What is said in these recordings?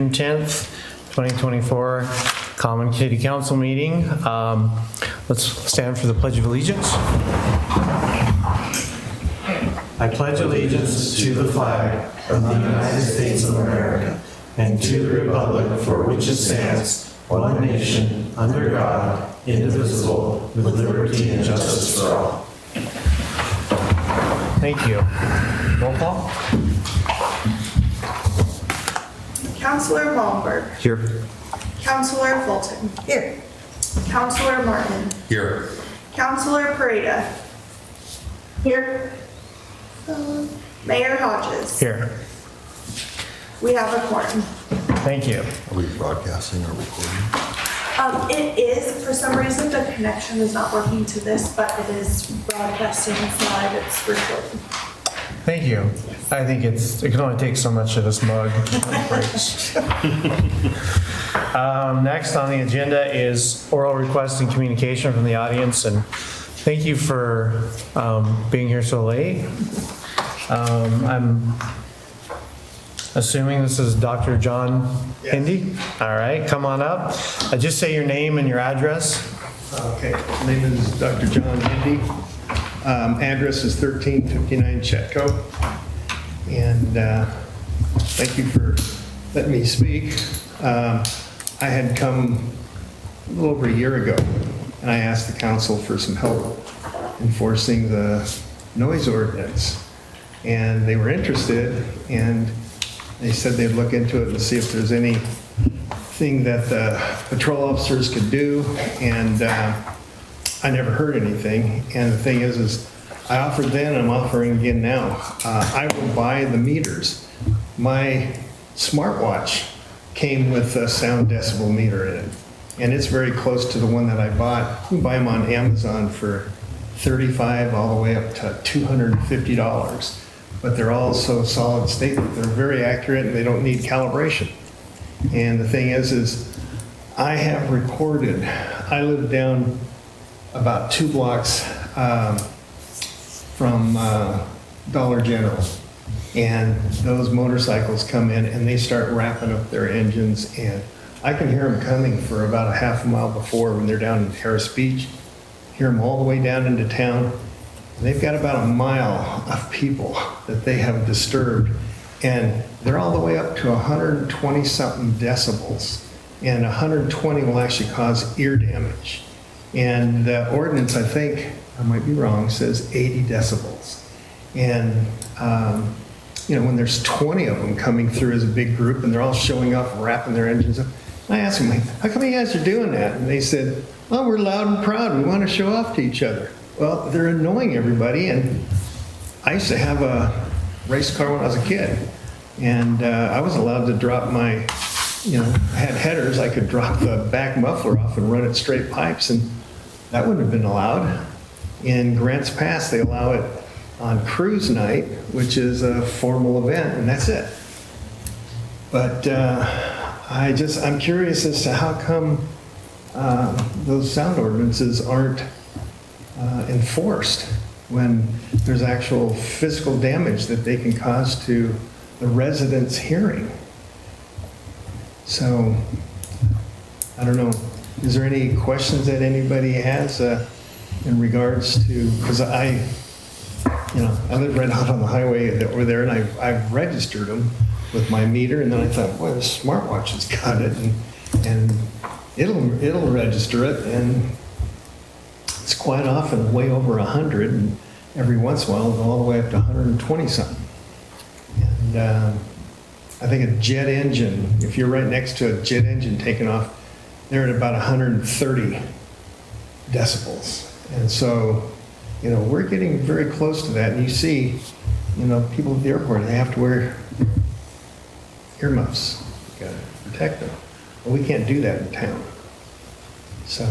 June 10th, 2024, Common City Council meeting. Let's stand for the Pledge of Allegiance. I pledge allegiance to the flag of the United States of America and to the republic for which it stands, one nation, under God, indivisible, with liberty and justice for all. Thank you. Roll call. Councillor Malmberg. Here. Councillor Fulton. Here. Councillor Martin. Here. Councillor Pareda. Here. Mayor Hodges. Here. We have a quorum. Thank you. Are we broadcasting or recording? It is, for some reason, the connection is not working to this, but it is broadcasting live, it's recording. Thank you. I think it can only take so much of this mug. Next on the agenda is oral requests and communication from the audience, and thank you for being here so late. I'm assuming this is Dr. John Hindi. All right, come on up. Just say your name and your address. Okay, my name is Dr. John Hindi. Address is 1359 Chetco. And thank you for letting me speak. I had come a little over a year ago, and I asked the council for some help enforcing the noise ordinance. And they were interested, and they said they'd look into it and see if there's anything that the patrol officers could do. And I never heard anything. And the thing is I offered then, I'm offering again now. I will buy the meters. My smartwatch came with a sound decibel meter in it. And it's very close to the one that I bought. You can buy them on Amazon for $35 all the way up to $250. But they're all so solid state that they're very accurate and they don't need calibration. And the thing is I have recorded, I live down about 2 blocks from Dollar General. And those motorcycles come in and they start wrapping up their engines, and I can hear them coming for about a half a mile before when they're down in Harris Beach. Hear them all the way down into town. And they've got about a mile of people that they have disturbed, and they're all the way up to 120 something decibels, and 120 will actually cause ear damage. And the ordinance, I think, I might be wrong, says 80 decibels. And, when there's 20 of them coming through as a big group and they're all showing up and wrapping their engines up, I asked them, how come you guys are doing that? And they said, oh, we're loud and proud. We want to show off to each other. Well, they're annoying everybody. And I used to have a race car when I was a kid. And I was allowed to drop my, I had headers. I could drop the back muffler off and run it straight pipes. And that wouldn't have been allowed. In Grants Pass, they allow it on cruise night, which is a formal event, and that's it. But I'm curious as to how come those sound ordinances aren't enforced when there's actual physical damage that they can cause to the residents' hearing. So, I don't know. Is there any questions that anybody has in regards to, because I live right out on the highway over there, and I've registered them with my meter, and then I thought, boy, the smartwatch has got it, and it'll register it, and it's quite often way over 100, and every once in a while it'll go all the way up to 120 something. And I think a jet engine, if you're right next to a jet engine taking off, they're at about 130 decibels. And so, we're getting very close to that. And you see, people at the airport, they have to wear earmuffs to protect them. Well, we can't do that in town. So.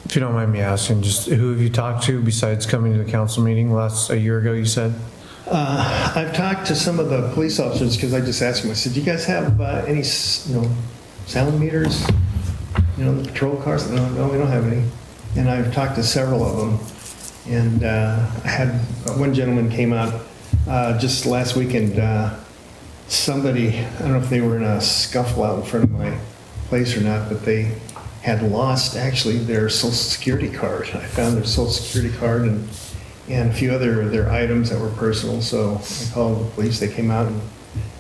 If you don't mind me asking, just who have you talked to besides coming to the council meeting a year ago, you said? I've talked to some of the police officers because I just asked them, I said, do you guys have any, sound meters? The patrol cars? No, we don't have any. And I've talked to several of them. And I had one gentleman came out just last weekend somebody, I don't know if they were in a scuffle out in front of my place or not, but they had lost actually their social security card. I found their social security card and a few other their items that were personal. So I called the police. They came out and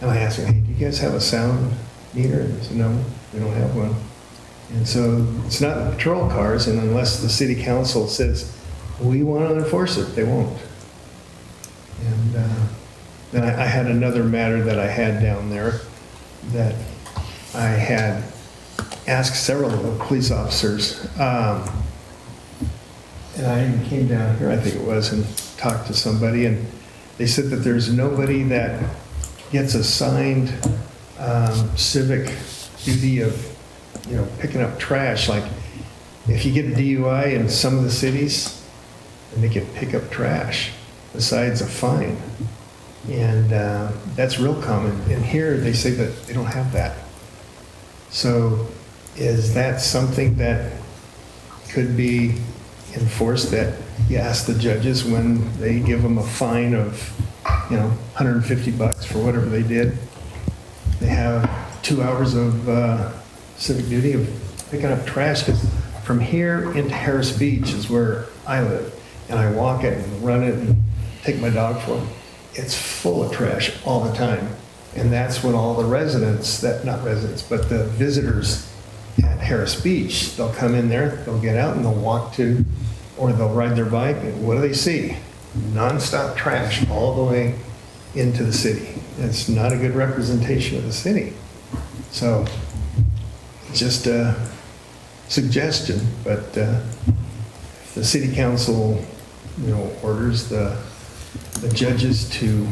I asked them, hey, do you guys have a sound meter? And they said, no, we don't have one. And so it's not patrol cars, and unless the city council says, we want to enforce it, they won't. And then I had another matter that I had down there that I had asked several of the police officers. And I even came down here, I think it was, and talked to somebody, and they said that there's nobody that gets assigned civic duty of, picking up trash. Like, if you get a DUI in some of the cities, then they can pick up trash besides a fine. And that's real common. And here, they say that they don't have that. So is that something that could be enforced, that you ask the judges when they give them a fine of, $150 for whatever they did? They have 2 hours of civic duty of picking up trash, because from here into Harris Beach is where I live, and I walk it and run it and take my dog for it. It's full of trash all the time, and that's when all the residents, not residents, but the visitors at Harris Beach, they'll come in there, they'll get out and they'll walk to, or they'll ride their bike, and what do they see? Nonstop trash all the way into the city. It's not a good representation of the city. So, just a suggestion, but if the city council, orders the judges to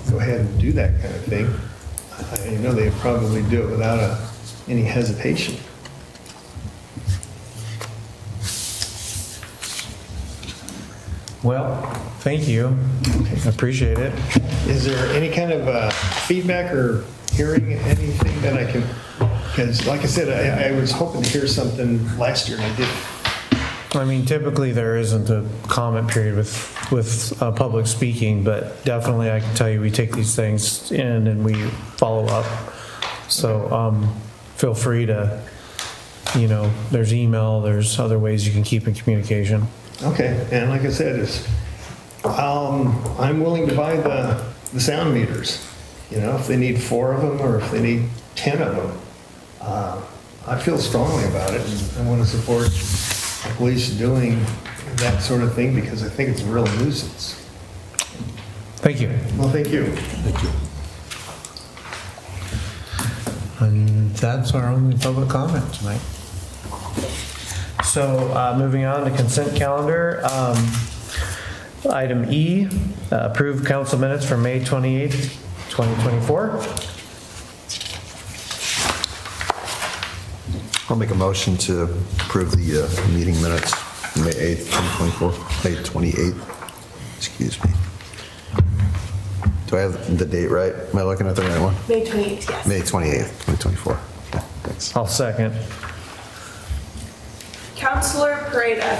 go ahead and do that kind of thing, I know they probably do it without any hesitation. Well, thank you. I appreciate it. Is there any kind of feedback or hearing anything that I can, because like I said, I was hoping to hear something last year and I didn't. I mean, typically there isn't a comment period with public speaking, but definitely I can tell you we take these things in and we follow up. So feel free to, there's email, there's other ways you can keep in communication. Okay, and like I said, I'm willing to buy the sound meters. If they need 4 of them or if they need 10 of them. I feel strongly about it, and I want to support the police doing that sort of thing because I think it's a real nuisance. Thank you. Well, thank you. Thank you. And that's our only public comment tonight. So moving on to consent calendar. Item E, approve council minutes for May 28th, 2024. I'll make a motion to approve the meeting minutes, May 8th, 2024, May 28th, excuse me. Do I have the date right? Am I looking at the right one? May 28th, yes. May 28th, 2024. Okay, thanks. I'll second. Counselor Pareda.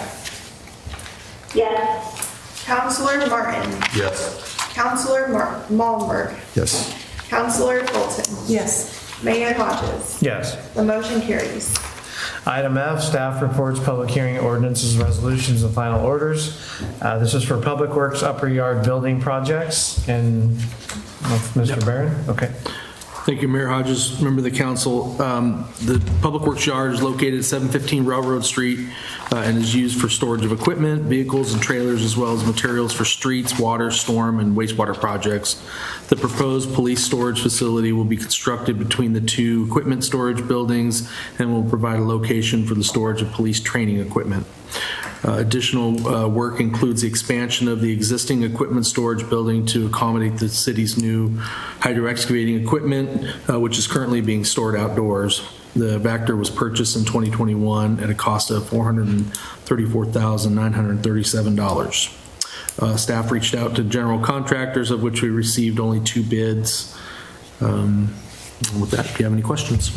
Yes. Counselor Martin. Yes. Counselor Malmberg. Yes. Counselor Fulton. Yes. Mayor Hodges. Yes. The motion carries. Item F, staff reports, public hearing, ordinances, resolutions, and final orders. This is for Public Works upper yard building projects. And Mr. Barron? Okay. Thank you, Mayor Hodges, member of the council. The Public Works Yard is located at 715 Railroad Street and is used for storage of equipment, vehicles, and trailers, as well as materials for streets, water, storm, and wastewater projects. The proposed police storage facility will be constructed between the 2 equipment storage buildings and will provide a location for the storage of police training equipment. Additional work includes the expansion of the existing equipment storage building to accommodate the city's new hydro excavating equipment, which is currently being stored outdoors. The Vector was purchased in 2021 at a cost of $434,937. Staff reached out to general contractors, of which we received only 2 bids. With that, if you have any questions.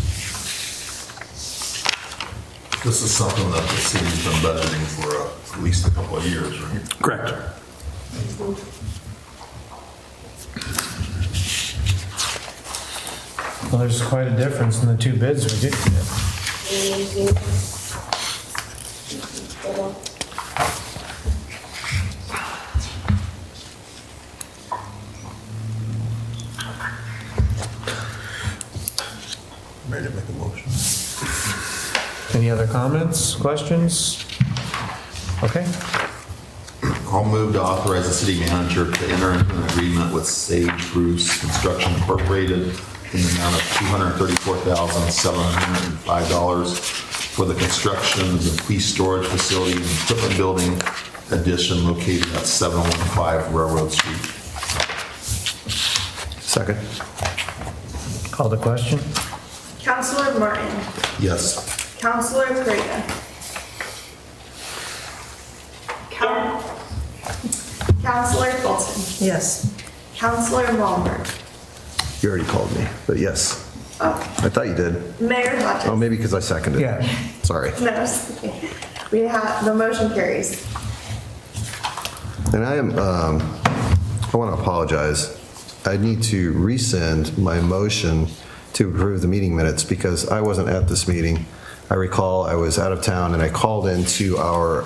This is something that the city's been budgeting for at least a couple of years, right? Correct. Well, there's quite a difference in the two bids we did get. Ready to make a motion? Any other comments, questions? Okay, I'll move to authorize the city manager to enter into an agreement with Sage Bruce Construction Incorporated in the amount of $234,705 for the construction of the police storage facility and equipment building addition located at 715 Railroad Street. Second. call the question. Counselor Martin, Yes. Counselor Prather. Counselor Fulton, Yes. Counselor Malmberg. You already called me, but yes. Oh, I thought you did. Mayor Oh, Hodges. maybe because I seconded. Yeah. Sorry. No, it's okay. We have, the motion carries. And I want to apologize. I need to rescind my motion to approve the meeting minutes because I wasn't at this meeting. I recall I was out of town and I called into our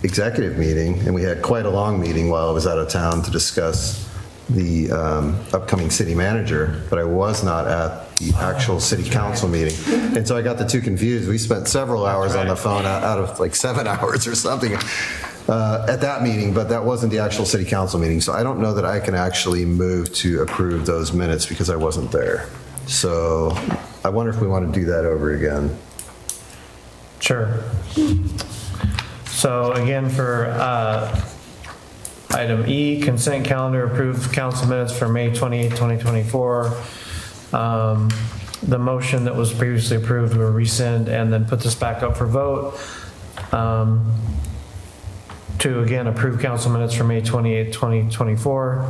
executive meeting, and we had quite a long meeting while I was out of town to discuss the upcoming city manager, but I was not at the actual city council meeting. And so I got the two confused. We spent several hours on the phone out of like 7 hours or something at that meeting, but that wasn't the actual city council meeting. So I don't know that I can actually move to approve those minutes because I wasn't there. So I wonder if we want to do that over again. Sure. So again, for item E, consent calendar, approved council minutes for May 28, 2024. The motion that was previously approved will rescind and then put this back up for vote. To again approve council minutes for May 28, 2024.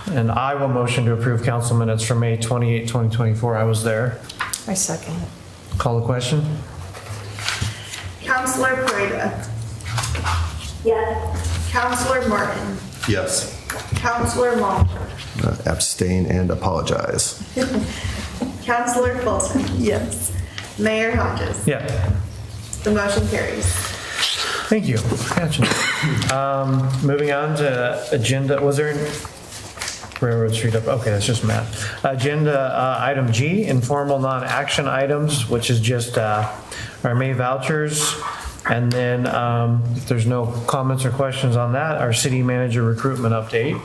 And I will motion to approve council minutes for May 28, 2024. I was there. I second it. Call the question? Counselor Prather. Yes. Counselor Martin, Yes. Counselor Malmberg, Abstain and apologize. Counselor Fulton, Yes. Mayor Hodges. Yeah. The motion carries. Thank you. Gotcha. Moving on to agenda, was there Railroad Street up? Okay, that's just Matt. Agenda item G, informal non-action items, which is just our May vouchers. And then if there's no comments or questions on that, our city manager recruitment update,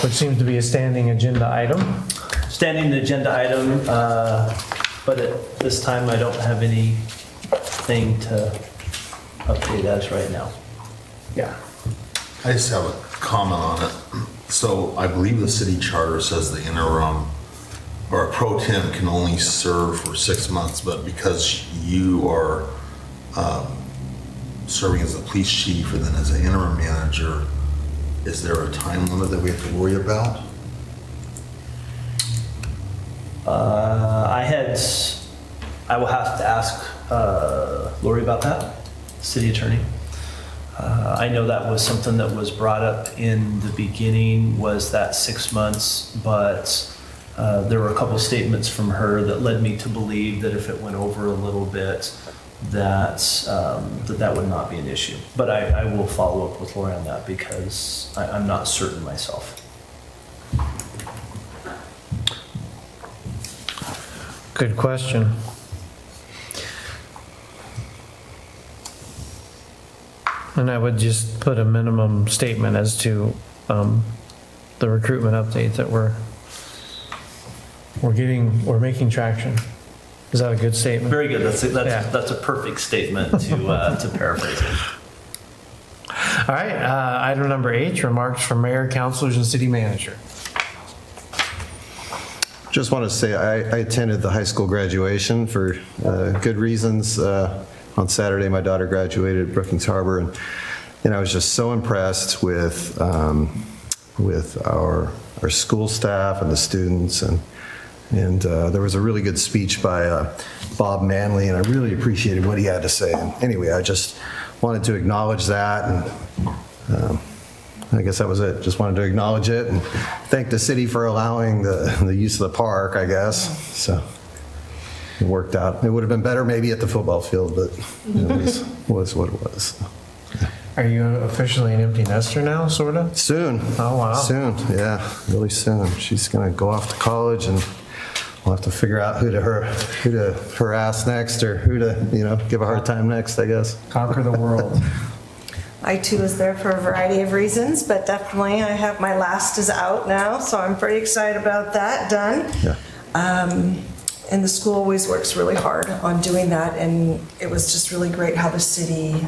which seems to be a standing agenda item. Standing agenda item, but at this time, I don't have anything to update as right now. Yeah. I just have a comment on it. So I believe the city charter says the interim or a pro tem can only serve for 6 months, but because you are serving as the police chief and then as an interim manager, is there a time limit that we have to worry about? I will have to ask Lori about that, city attorney. I know that was something that was brought up in the beginning, was that 6 months, but there were a couple statements from her that led me to believe that if it went over a little bit, that would not be an issue. But I will follow up with Lori on that because I'm not certain myself. Good question. And I would just put a minimum statement as to the recruitment update that we're making traction. Is that a good statement? Very good. That's Yeah. a perfect statement to paraphrase it. All right, item number H, remarks from mayor, councilors, and city manager. Just want to say I attended the high school graduation for good reasons. On Saturday, my daughter graduated at Brookings Harbor, and I was just so impressed with our school staff and the students, and there was a really good speech by Bob Manley, and I really appreciated what he had to say. And anyway, I just wanted to acknowledge that, and I guess that was it. Just wanted to acknowledge it and thank the city for allowing the use of the park, I guess. So it worked out. It would have been better maybe at the football field, but it was what it was. Are you officially an empty nester now, sort of? Soon. Oh, wow. Soon, yeah, really soon. She's going to go off to college and we'll have to figure out who to harass next or who to, give a hard time next, I guess. Conquer the world. I too was there for a variety of reasons, but definitely I have my last is out now, so I'm pretty excited about that done. Yeah. And the school always works really hard on doing that, and it was just really great how the city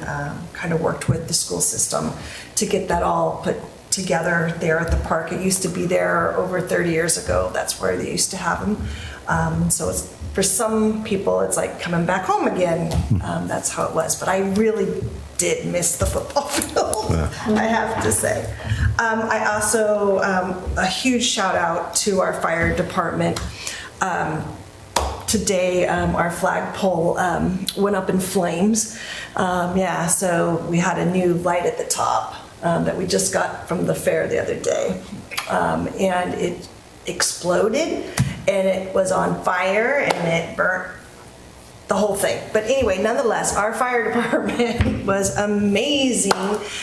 kind of worked with the school system to get that all put together there at the park. It used to be there over 30 years ago. That's where they used to have them. So it's, for some people, it's like coming back home again. That's how it was. But I really did miss the football field, I have to say. I also, a huge shout out to our fire department. Today, our flagpole went up in flames. So we had a new light at the top that we just got from the fair the other day. And it exploded, and it was on fire, and it burnt the whole thing. But anyway, nonetheless, our fire department was amazing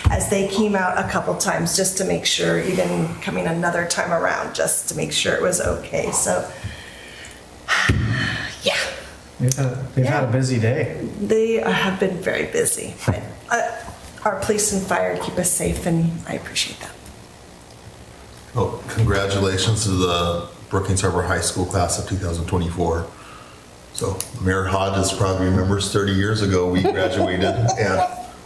as they came out a couple times just to make sure, even coming another time around, just to make sure it was okay. So, yeah. They've had a busy day. They have been very busy. But our police and fire keep us safe, and I appreciate that. Well, congratulations to the Brookings Harbor High School class of 2024. So Mayor Hodges probably remembers 30 years ago we graduated and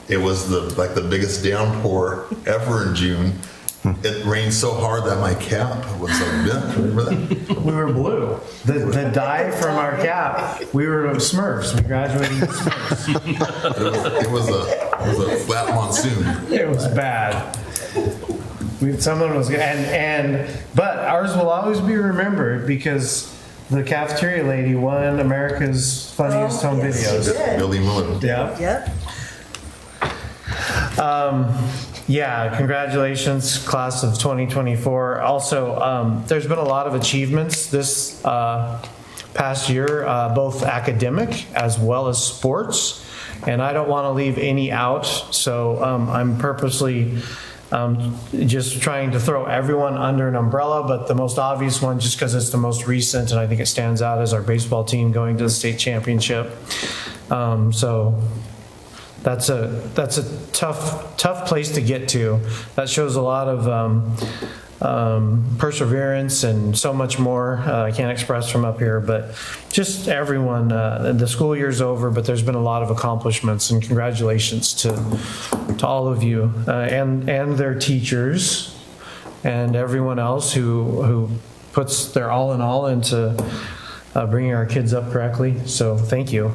it was the biggest downpour ever in June. It rained so hard that my cap was bent. Remember that? We were blue. The dye from our cap, we were Smurfs. We graduated as Smurfs. It was a flat monsoon. It was bad. Someone was, but ours will always be remembered because the cafeteria lady won America's Funniest Home yes, Videos. she did. Billy Miller. Yeah. Yep. Congratulations, class of 2024. Also, there's been a lot of achievements this past year, both academic as well as sports, and I don't want to leave any out, so I'm purposely just trying to throw everyone under an umbrella, but the most obvious one, just because it's the most recent and I think it stands out, is our baseball team going to the state championship. So that's a tough place to get to. That shows a lot of perseverance and so much more I can't express from up here, but just everyone, the school year's over, but there's been a lot of accomplishments, and congratulations to all of you and their teachers and everyone else who puts their all in all into bringing our kids up correctly. So thank you.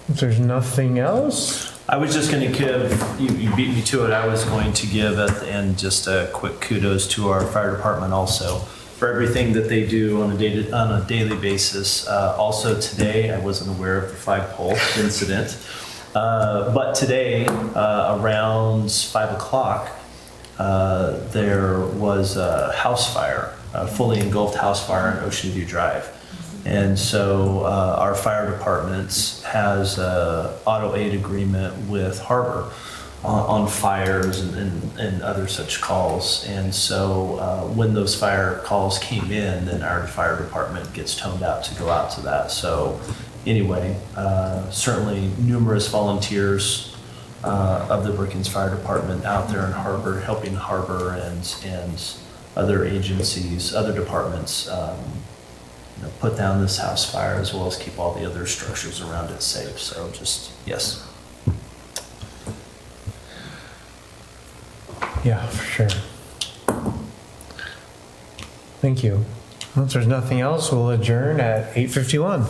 If there's nothing else, I was just going to give, you beat me to it, I was going to give at the end just a quick kudos to our fire department also for everything that they do on a daily basis. Also today, I wasn't aware of the flagpole incident, but today around 5 o'clock, there was a house fire, a fully engulfed house fire on Ocean View Drive. And so our fire department has an auto aid agreement with Harbor on fires and other such calls. And so when those fire calls came in, then our fire department gets toned out to go out to that. So anyway, certainly numerous volunteers of the Brookings Fire Department out there in Harbor, helping Harbor and other agencies, other departments, put down this house fire as well as keep all the other structures around it safe. So just, yes. yeah, for sure. Thank you. If there's nothing else, we'll adjourn at 8:51.